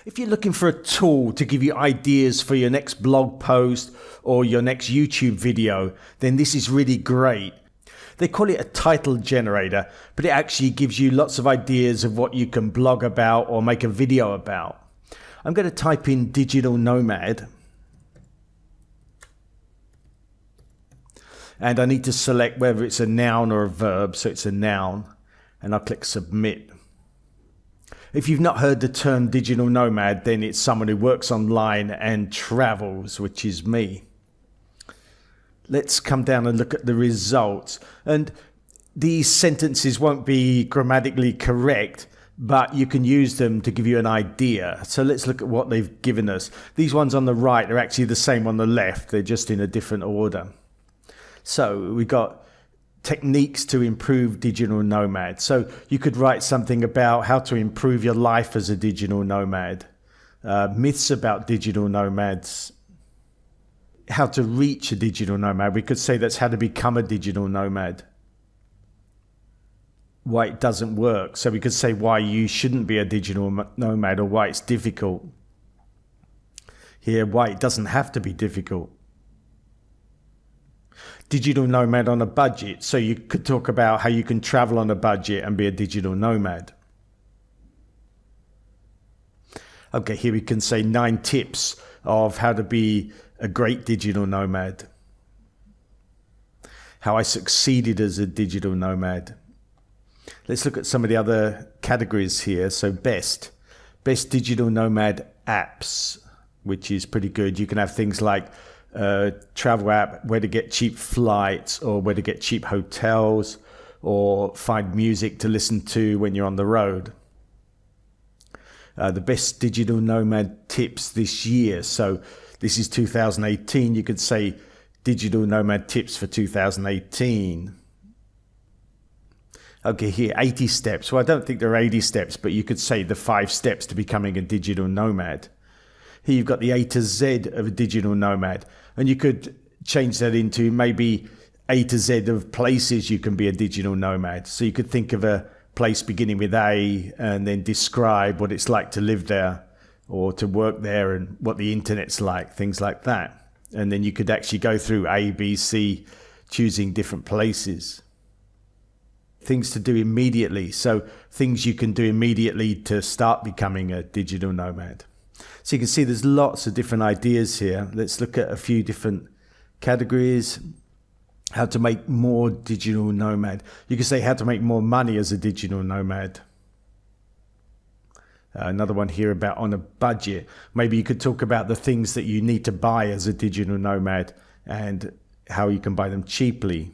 If you're looking for a tool to give you ideas for your next blog post or your next YouTube video, then this is really great. They call it a title generator, but it actually gives you lots of ideas of what you can blog about or make a video about. I'm going to type in digital nomad. And I need to select whether it's a noun or a verb, so it's a noun, and I'll click submit. If you've not heard the term digital nomad, then it's someone who works online and travels, which is me. Let's come down and look at the results. And these sentences won't be grammatically correct, but you can use them to give you an idea. So let's look at what they've given us. These ones on the right are actually the same on the left. They're just in a different order. So we got techniques to improve digital nomad. So you could write something about how to improve your life as a digital nomad, myths about digital nomads, how to reach a digital nomad. We could say that's how to become a digital nomad, why it doesn't work. So we could say why you shouldn't be a digital nomad, or why it's difficult. Here, why it doesn't have to be difficult. Digital nomad on a budget. So you could talk about how you can travel on a budget and be a digital nomad. Okay, here we can say 9 tips of how to be a great digital nomad. How I succeeded as a digital nomad. Let's look at some of the other categories here. So best digital nomad apps, which is pretty good. You can have things like travel app, where to get cheap flights, or where to get cheap hotels, or find music to listen to when you're on the road. The best digital nomad tips this year. So this is 2018. You could say digital nomad tips for 2018. Okay, here, 80 steps. Well, I don't think there are 80 steps, but you could say the 5 steps to becoming a digital nomad. Here you've got the A to Z of a digital nomad, and you could change that into maybe A to Z of places you can be a digital nomad. So you could think of a place beginning with A and then describe what it's like to live there or to work there and what the internet's like, things like that. And then you could actually go through A, B, C, choosing different places. Things to do immediately. So things you can do immediately to start becoming a digital nomad. So you can see there's lots of different ideas here. Let's look at a few different categories. How to make more digital nomad. You can say how to make more money as a digital nomad. Another one here about on a budget. Maybe you could talk about the things that you need to buy as a digital nomad and how you can buy them cheaply.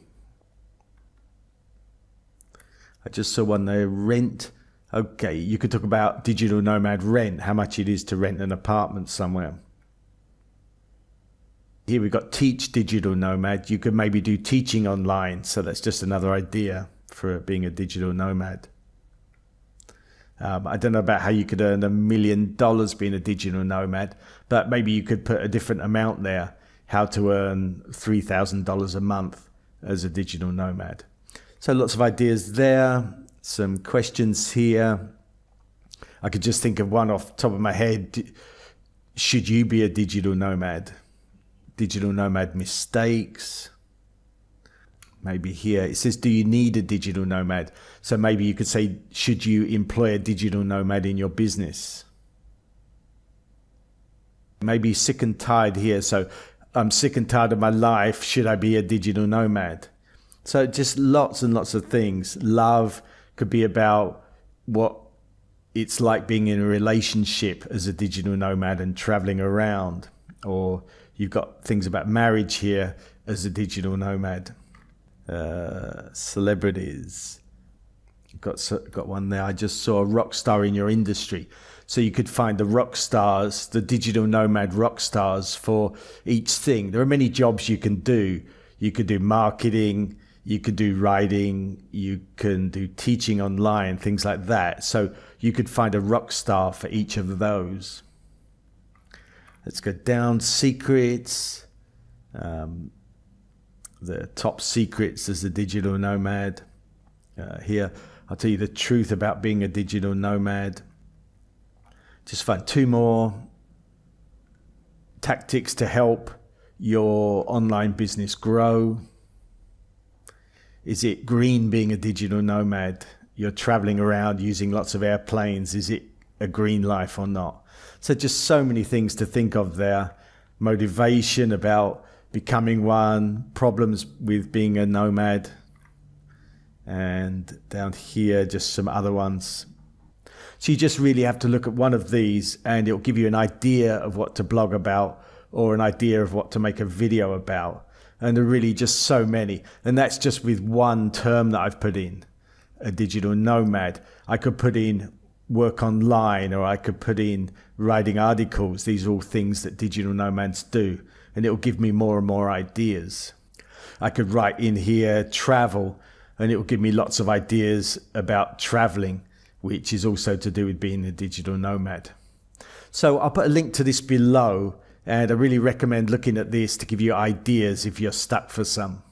I just saw one there, rent. Okay, you could talk about digital nomad rent, how much it is to rent an apartment somewhere. Here we've got teach digital nomad. You could maybe do teaching online. So that's just another idea for being a digital nomad. I don't know about how you could earn $1 million being a digital nomad, but maybe you could put a different amount there. How to earn $3,000 a month as a digital nomad. So lots of ideas there. Some questions here. I could just think of one off the top of my head. Should you be a digital nomad? Digital nomad mistakes. Maybe here it says, do you need a digital nomad? So maybe you could say, should you employ a digital nomad in your business? Maybe sick and tired here. So I'm sick and tired of my life. Should I be a digital nomad? So just lots and lots of things. Love could be about what it's like being in a relationship as a digital nomad and traveling around. Or you've got things about marriage here as a digital nomad. Celebrities. Got one there. I just saw a rock star in your industry. So you could find the rock stars, the digital nomad rock stars for each thing. There are many jobs you can do. You could do marketing. You could do writing, you can do teaching online, things like that. So you could find a rock star for each of those. Let's go down, secrets. The top secrets as a digital nomad. Here, I'll tell you the truth about being a digital nomad. Just find 2 more tactics to help your online business grow. Is it green being a digital nomad? You're traveling around using lots of airplanes. Is it a green life or not? So just so many things to think of there. Motivation about becoming one, problems with being a nomad, and down here just some other ones. So you just really have to look at one of these and it'll give you an idea of what to blog about or an idea of what to make a video about. And there are really just so many. And that's just with one term that I've put in, a digital nomad. I could put in work online, or I could put in writing articles. These are all things that digital nomads do. And it'll give me more and more ideas. I could write in here travel, and it will give me lots of ideas about traveling, which is also to do with being a digital nomad. So I'll put a link to this below, and I really recommend looking at this to give you ideas if you're stuck for some.